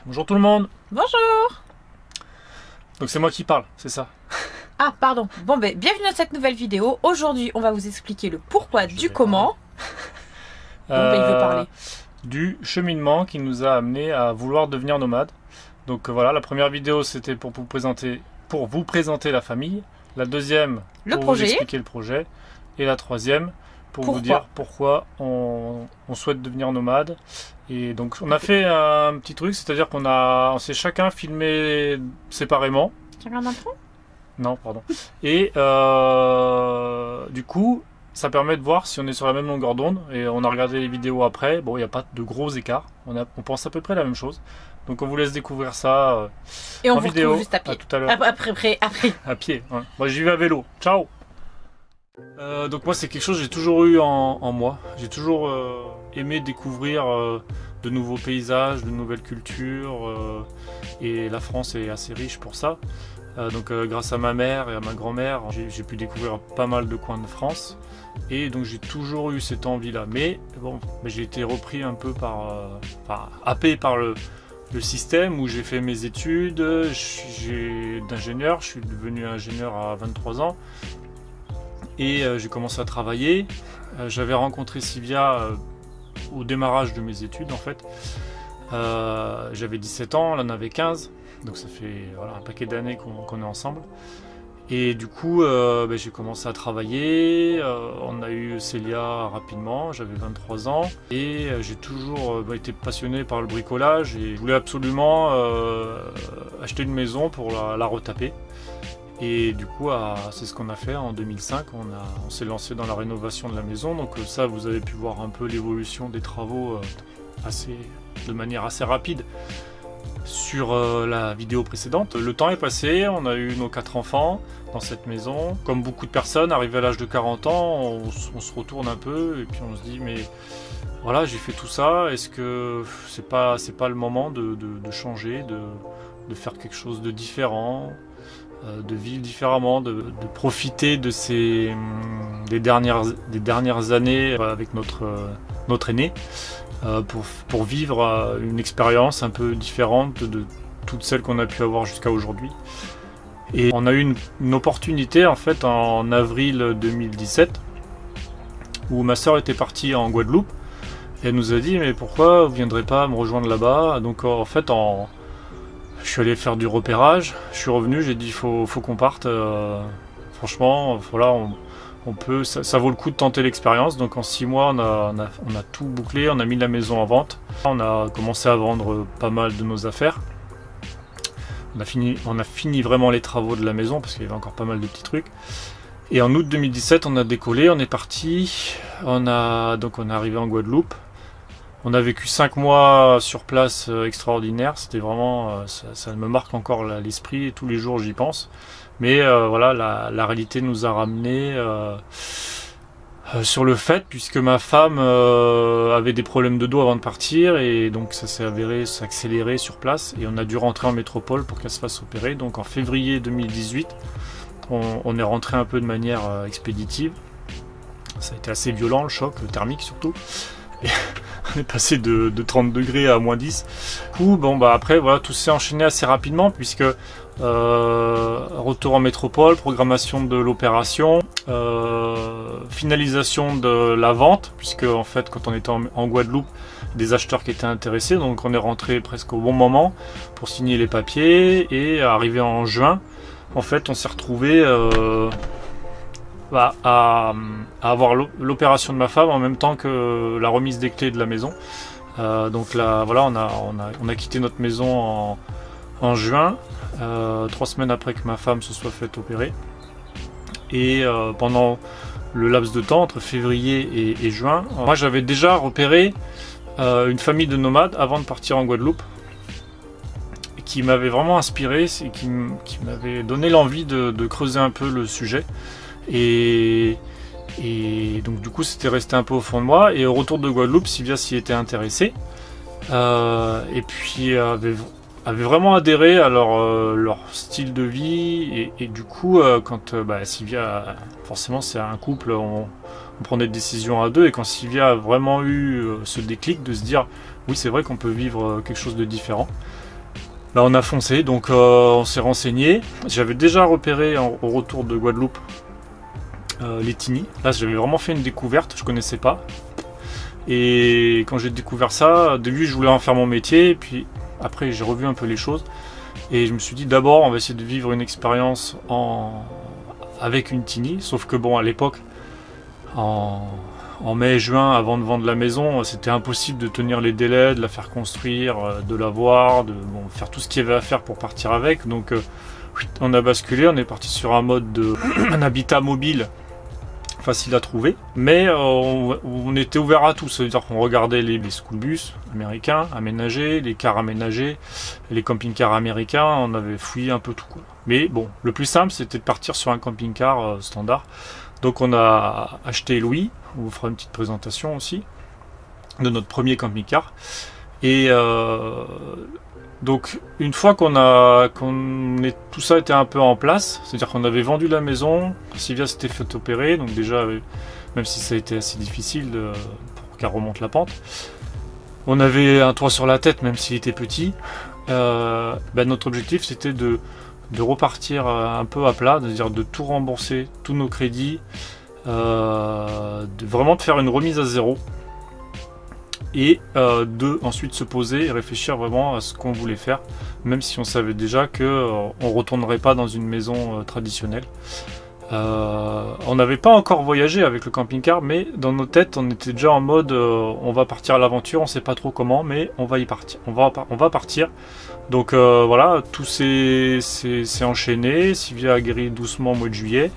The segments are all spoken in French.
Bonjour tout le monde. Bonjour. Donc c'est moi qui parle, c'est ça? Ah pardon. Bon ben bienvenue dans cette nouvelle vidéo. Aujourd'hui on va vous expliquer le pourquoi du comment. Bon ben il veut parler. Du cheminement qui nous a amené à vouloir devenir nomade. Donc voilà, la première vidéo c'était pour vous présenter la famille. La deuxième Le pour projet. vous expliquer le projet. Et la troisième pour vous dire pourquoi on souhaite devenir nomade. Et donc on a fait un petit truc, c'est-à-dire on s'est chacun filmé séparément. Chacun d'entre Non, pardon. Et du coup, ça permet de voir si on est sur la même longueur d'onde. Et on a regardé les vidéos après. Bon, il n'y a pas de gros écarts. On pense à peu près la même chose. Donc on vous laisse découvrir ça et on en vous vidéo. retrouve juste à pied. À tout à l'heure. Après. À pied. Ouais. Moi, j'y vais à vélo. Ciao. Donc moi, c'est quelque chose que j'ai toujours eu en moi. J'ai toujours aimé découvrir de nouveaux paysages, de nouvelles cultures. Et la France est assez riche pour ça. Donc grâce à ma mère et à ma grand-mère, j'ai pu découvrir pas mal de coins de France. Et donc j'ai toujours eu cette envie-là. Mais bon, j'ai été repris un peu happé par le système où j'ai fait mes études d'ingénieur. Je suis devenu ingénieur à 23 ans. Et j'ai commencé à travailler. J'avais rencontré Sylvia au démarrage de mes études en fait. J'avais 17 ans, elle en avait 15. Donc ça fait un paquet d'années qu'on est ensemble. Et du coup, j'ai commencé à travailler. On a eu Célia rapidement, j'avais 23 ans. Et j'ai toujours été passionné par le bricolage. Et je voulais absolument acheter une maison pour la retaper. Et du coup, c'est ce qu'on a fait en 2005. On s'est lancé dans la rénovation de la maison. Donc ça, vous avez pu voir un peu l'évolution des travaux de manière assez rapide sur la vidéo précédente. Le temps est passé, on a eu nos 4 enfants dans cette maison. Comme beaucoup de personnes, arrivé à l'âge de 40 ans, on se retourne un peu et puis on se dit mais voilà, j'ai fait tout ça, est-ce que c'est pas le moment de changer, de faire quelque chose de différent, de vivre différemment, de profiter de des dernières années avec notre aîné, pour vivre une expérience un peu différente de toutes celles qu'on a pu avoir jusqu'à aujourd'hui. Et on a eu une opportunité en fait en avril 2017 où ma soeur était partie en Guadeloupe et elle nous a dit mais pourquoi vous viendrez pas me rejoindre là-bas. Donc en fait je suis allé faire du repérage, je suis revenu, j'ai dit faut qu'on parte. Franchement, voilà, ça vaut le coup de tenter l'expérience. Donc en 6 mois, on a tout bouclé, on a mis la maison en vente. On a commencé à vendre pas mal de nos affaires. On a fini vraiment les travaux de la maison parce qu'il y avait encore pas mal de petits trucs. Et en août 2017, on a décollé, on est parti. On est arrivé en Guadeloupe. On a vécu 5 mois sur place extraordinaire. C'était vraiment, ça me marque encore l'esprit et tous les jours j'y pense. Mais voilà, la réalité nous a ramené sur le fait, puisque ma femme avait des problèmes de dos avant de partir et donc ça s'est avéré s'accélérer sur place et on a dû rentrer en métropole pour qu'elle se fasse opérer. Donc en février 2018, on est rentré un peu de manière expéditive. Ça a été assez violent, le choc thermique surtout. Et on est passé de 30 degrés à moins 10. Du coup, après, voilà, tout s'est enchaîné assez rapidement puisque retour en métropole, programmation de l'opération, finalisation de la vente, puisque en fait, quand on était en Guadeloupe, des acheteurs qui étaient intéressés, donc on est rentré presque au bon moment pour signer les papiers et arrivé en juin, en fait, on s'est retrouvé à avoir l'opération de ma femme en même temps que la remise des clés de la maison. Donc là, voilà, on a quitté notre maison en juin, 3 semaines après que ma femme se soit faite opérer. Et pendant le laps de temps, entre février et juin, moi j'avais déjà repéré une famille de nomades avant de partir en Guadeloupe, qui m'avait vraiment inspiré et qui m'avait donné l'envie de creuser un peu le sujet. Et donc du coup c'était resté un peu au fond de moi, et au retour de Guadeloupe, Sylvia s'y était intéressée et puis avait vraiment adhéré à leur style de vie, et du coup quand Sylvia, forcément c'est un couple, on prenait des décisions à deux, et quand Sylvia a vraiment eu ce déclic de se dire oui c'est vrai qu'on peut vivre quelque chose de différent, Là on a foncé, donc on s'est renseigné. J'avais déjà repéré au retour de Guadeloupe les Tini. Là j'avais vraiment fait une découverte, je connaissais pas. Et quand j'ai découvert ça, au début je voulais en faire mon métier, et puis après j'ai revu un peu les choses. Et je me suis dit d'abord on va essayer de vivre une expérience avec une Tini, sauf que bon à l'époque, en mai et juin, avant de vendre la maison, c'était impossible de tenir les délais, de la faire construire, de la voir, de faire tout ce qu'il y avait à faire pour partir avec. Donc on a basculé, on est parti sur un mode un habitat mobile facile à trouver, mais on était ouvert à tout. Ça veut dire qu'on regardait les school bus américains aménagés, les cars aménagés, les camping-cars américains, on avait fouillé un peu tout, quoi. Mais bon, le plus simple c'était de partir sur un camping-car standard. Donc on a acheté Louis, on vous fera une petite présentation aussi de notre premier camping-car. Et donc une fois tout ça était un peu en place, c'est-à-dire qu'on avait vendu la maison, Sylvia s'était fait opérer, donc déjà même si ça a été assez difficile pour qu'elle remonte la pente, on avait un toit sur la tête même s'il était petit. Notre objectif c'était de repartir un peu à plat, c'est-à-dire de tout rembourser, tous nos crédits, vraiment de faire une remise à zéro et de ensuite se poser et réfléchir vraiment à ce qu'on voulait faire, même si on savait déjà qu'on ne retournerait pas dans une maison traditionnelle. On n'avait pas encore voyagé avec le camping-car, mais dans nos têtes on était déjà en mode on va partir à l'aventure, on sait pas trop comment, mais on va y partir, on va partir. Donc voilà, tout s'est enchaîné. Sylvia a guéri doucement au mois de juillet.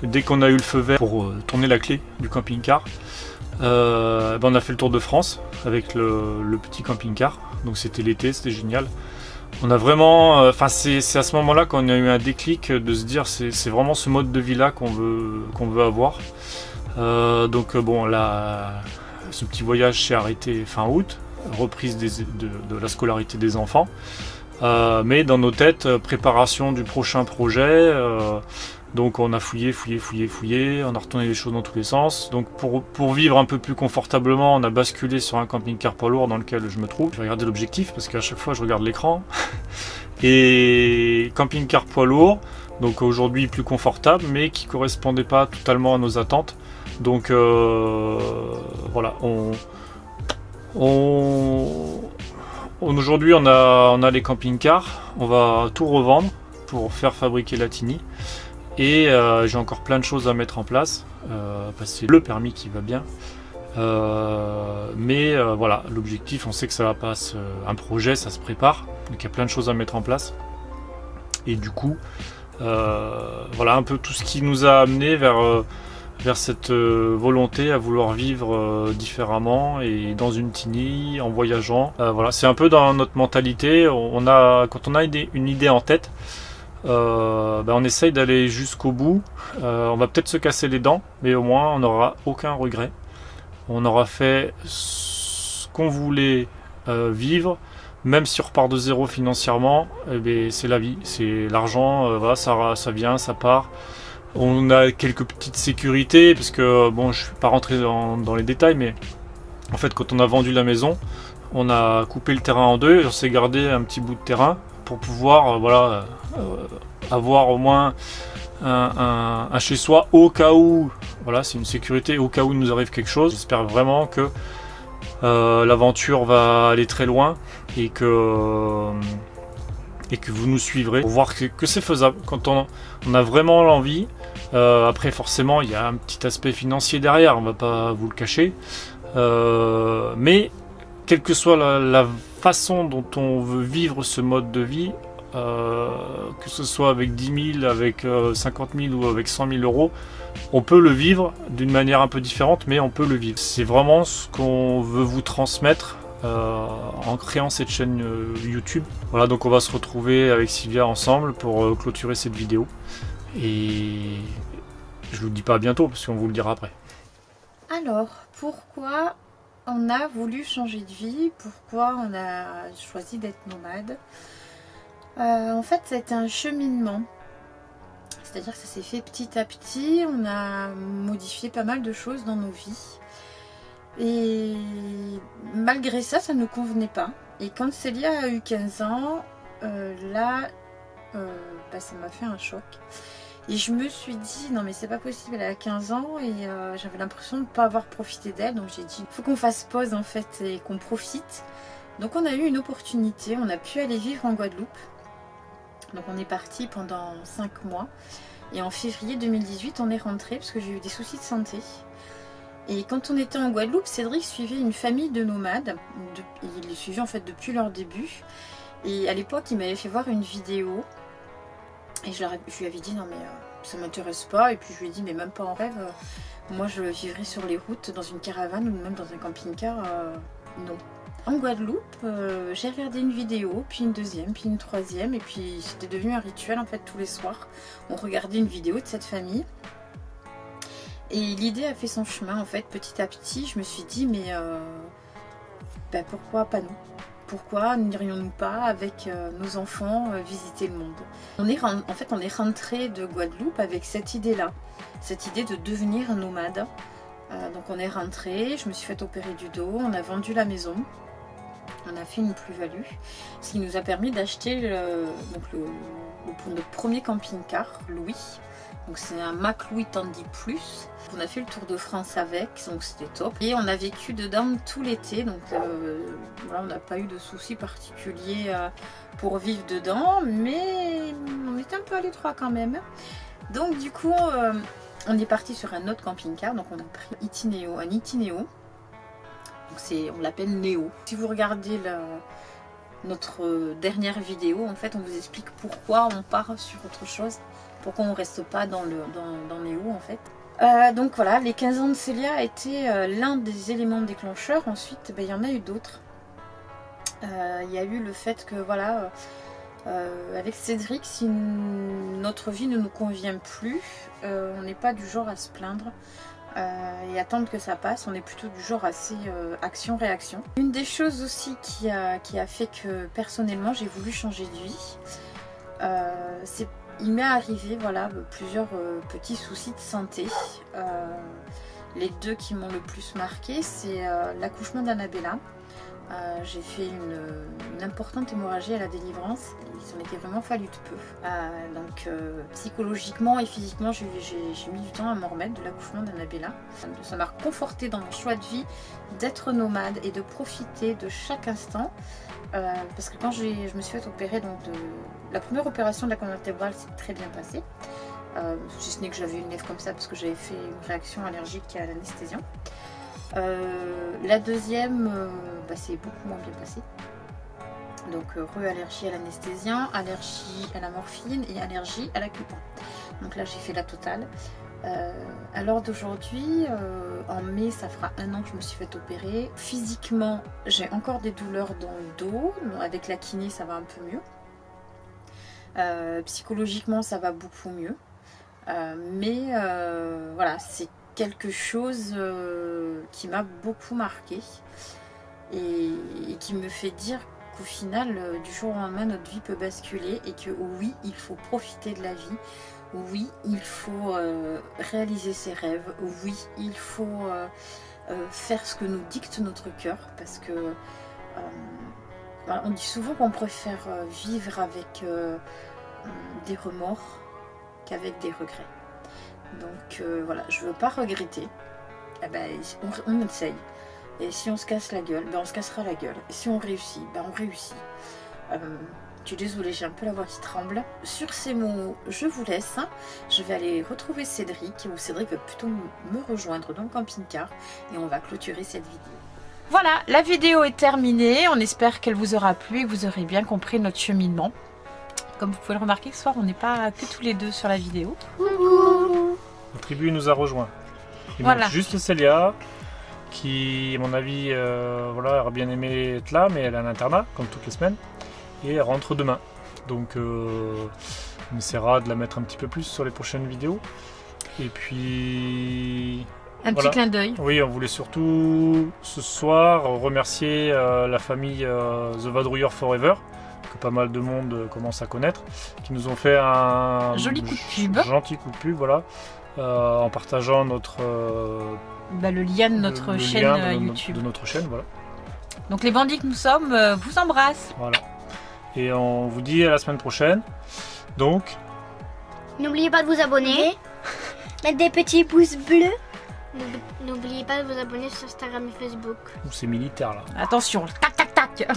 Dès qu'on a eu le feu vert pour tourner la clé du camping-car, on a fait le tour de France avec le petit camping-car. Donc c'était l'été, c'était génial. On a vraiment, c'est à ce moment-là qu'on a eu un déclic de se dire c'est vraiment ce mode de vie-là qu'on veut avoir. Bon, là, ce petit voyage s'est arrêté fin août, reprise de la scolarité des enfants. Mais dans nos têtes, préparation du prochain projet. Donc on a fouillé, on a retourné les choses dans tous les sens. Donc pour vivre un peu plus confortablement, on a basculé sur un camping-car poids lourd dans lequel je me trouve. Je vais regarder l'objectif parce qu'à chaque fois je regarde l'écran. Et camping-car poids lourd, donc aujourd'hui plus confortable, mais qui correspondait pas totalement à nos attentes. Donc voilà, aujourd'hui on a les camping-cars, on va tout revendre pour faire fabriquer la Tini. Et j'ai encore plein de choses à mettre en place, passer le permis qui va bien. Voilà, l'objectif, on sait que ça va pas un projet, ça se prépare, donc il y a plein de choses à mettre en place. Et du coup, voilà un peu tout ce qui nous a amené vers cette volonté à vouloir vivre différemment et dans une Tini, en voyageant. Voilà, c'est un peu dans notre mentalité. Quand on a une idée en tête, on essaye d'aller jusqu'au bout. On va peut-être se casser les dents, mais au moins on n'aura aucun regret. On aura fait ce qu'on voulait vivre, même si on repart de zéro financièrement. C'est la vie, c'est l'argent. Voilà, ça vient, ça part. On a quelques petites sécurités parce que bon, je ne vais pas rentrer dans les détails, mais en fait, quand on a vendu la maison, on a coupé le terrain en deux et on s'est gardé un petit bout de terrain pour pouvoir avoir au moins un chez soi au cas où. Voilà, c'est une sécurité au cas où il nous arrive quelque chose. J'espère vraiment que l'aventure va aller très loin et que vous nous suivrez pour voir que c'est faisable quand on a vraiment l'envie. Après forcément il y a un petit aspect financier derrière, on va pas vous le cacher, mais quelle que soit la façon dont on veut vivre ce mode de vie, que ce soit avec 10 000, avec 50 000 ou avec 100 000 euros, on peut le vivre d'une manière un peu différente, mais on peut le vivre. C'est vraiment ce qu'on veut vous transmettre en créant cette chaîne YouTube. Voilà, donc on va se retrouver avec Sylvia ensemble pour clôturer cette vidéo. Et je vous le dis pas à bientôt parce qu'on vous le dira après. Alors, pourquoi on a voulu changer de vie? Pourquoi on a choisi d'être nomade? En fait, c'était un cheminement. C'est-à-dire que ça s'est fait petit à petit. On a modifié pas mal de choses dans nos vies. Et malgré ça, ça ne nous convenait pas. Et quand Célia a eu 15 ans, là, ça m'a fait un choc. Et je me suis dit, non mais c'est pas possible, elle a 15 ans et j'avais l'impression de ne pas avoir profité d'elle. Donc j'ai dit, il faut qu'on fasse pause en fait et qu'on profite. Donc on a eu une opportunité, on a pu aller vivre en Guadeloupe. Donc on est parti pendant 5 mois. Et en février 2018, on est rentré parce que j'ai eu des soucis de santé. Et quand on était en Guadeloupe, Cédric suivait une famille de nomades. Il les suivait en fait depuis leur début. Et à l'époque, il m'avait fait voir une vidéo. Et je lui avais dit non mais ça m'intéresse pas. Et puis je lui ai dit mais même pas en rêve. Moi je vivrais sur les routes dans une caravane ou même dans un camping-car. Non. En Guadeloupe, j'ai regardé une vidéo, puis une deuxième, puis une troisième. Et puis c'était devenu un rituel en fait tous les soirs. On regardait une vidéo de cette famille. Et l'idée a fait son chemin en fait petit à petit. Je me suis dit mais pourquoi pas nous? Pourquoi n'irions-nous pas avec nos enfants visiter le monde? On est rentré de Guadeloupe avec cette idée-là, cette idée de devenir nomade. Donc on est rentré, je me suis fait opérer du dos, on a vendu la maison, on a fait une plus-value, ce qui nous a permis d'acheter notre premier camping-car, Louis. Donc c'est un Mac Louis Tandy Plus. On a fait le tour de France avec, donc c'était top. Et on a vécu dedans tout l'été, donc voilà, on n'a pas eu de soucis particuliers pour vivre dedans, mais on était un peu à l'étroit quand même. Donc du coup, on est parti sur un autre camping-car, donc on a pris un Itinéo. Donc on l'appelle Néo. Si vous regardez notre dernière vidéo, en fait, on vous explique pourquoi on part sur autre chose. Pourquoi on ne reste pas dans Néo en fait. Donc voilà, les 15 ans de Célia a été l'un des éléments déclencheurs. Ensuite, il y en a eu d'autres. Il y a eu le fait que voilà, avec Cédric, si notre vie ne nous convient plus, on n'est pas du genre à se plaindre et attendre que ça passe. On est plutôt du genre assez action-réaction. Une des choses aussi qui a fait que personnellement j'ai voulu changer de vie, il m'est arrivé voilà, plusieurs petits soucis de santé. Les deux qui m'ont le plus marqué, c'est l'accouchement d'Annabella. J'ai fait une importante hémorragie à la délivrance. Il s'en était vraiment fallu de peu. Donc psychologiquement et physiquement, j'ai mis du temps à m'en remettre de l'accouchement d'Annabella. Ça m'a conforté dans mon choix de vie d'être nomade et de profiter de chaque instant. Parce que quand je me suis fait opérer, donc la première opération de la colonne vertébrale s'est très bien passée. Si ce n'est que j'avais une lèvre comme ça parce que j'avais fait une réaction allergique à l'anesthésiant. La deuxième, c'est beaucoup moins bien passé. Donc allergie à l'anesthésiant, allergie à la morphine et allergie à l'acupuncture. Donc là j'ai fait la totale. À l'heure d'aujourd'hui, en mai, ça fera 1 an que je me suis fait opérer. Physiquement, j'ai encore des douleurs dans le dos. Avec la kiné, ça va un peu mieux. Psychologiquement, ça va beaucoup mieux. Mais voilà, c'est quelque chose qui m'a beaucoup marqué et qui me fait dire qu'au final, du jour au lendemain, notre vie peut basculer et que oui, il faut profiter de la vie. Oui, il faut réaliser ses rêves. Oui, il faut faire ce que nous dicte notre cœur. Parce que on dit souvent qu'on préfère vivre avec des remords qu'avec des regrets. Donc voilà, je ne veux pas regretter. On essaye. Et si on se casse la gueule, on se cassera la gueule. Et si on réussit, on réussit. Je suis désolée, j'ai un peu la voix qui tremble. Sur ces mots, je vous laisse. Je vais aller retrouver Cédric, ou Cédric va plutôt me rejoindre dans le camping-car. Et on va clôturer cette vidéo. Voilà, la vidéo est terminée. On espère qu'elle vous aura plu et que vous aurez bien compris notre cheminement. Comme vous pouvez le remarquer, ce soir, on n'est pas que tous les deux sur la vidéo. La tribu nous a rejoints. Il voilà. manque juste Célia, qui, à mon avis, voilà, aurait bien aimé être là, mais elle est à l'internat, comme toutes les semaines. Et elle rentre demain. Donc on essaiera de la mettre un petit peu plus sur les prochaines vidéos. Et puis... Un petit clin d'œil. Oui, on voulait surtout ce soir remercier la famille The Vadrouilleur Forever, que pas mal de monde commence à connaître, qui nous ont fait un joli coup de pub. Gentil coup de pub, voilà, en partageant le lien de notre chaîne YouTube. De notre chaîne, voilà. Donc les bandits que nous sommes vous embrassent. Voilà. Et on vous dit à la semaine prochaine. Donc, N'oubliez pas de vous abonner. Mettre des petits pouces bleus. N'oubliez pas de vous abonner sur Instagram et Facebook. c'est militaire là. Attention, tac tac tac.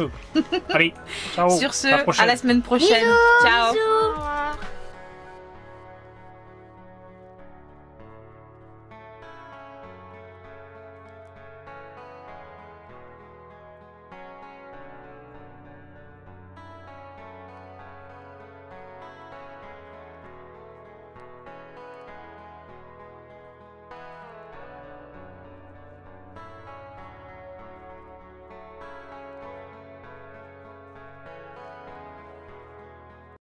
Allez, ciao. Sur ce, à la prochaine. à la semaine prochaine. Ciao. Au revoir.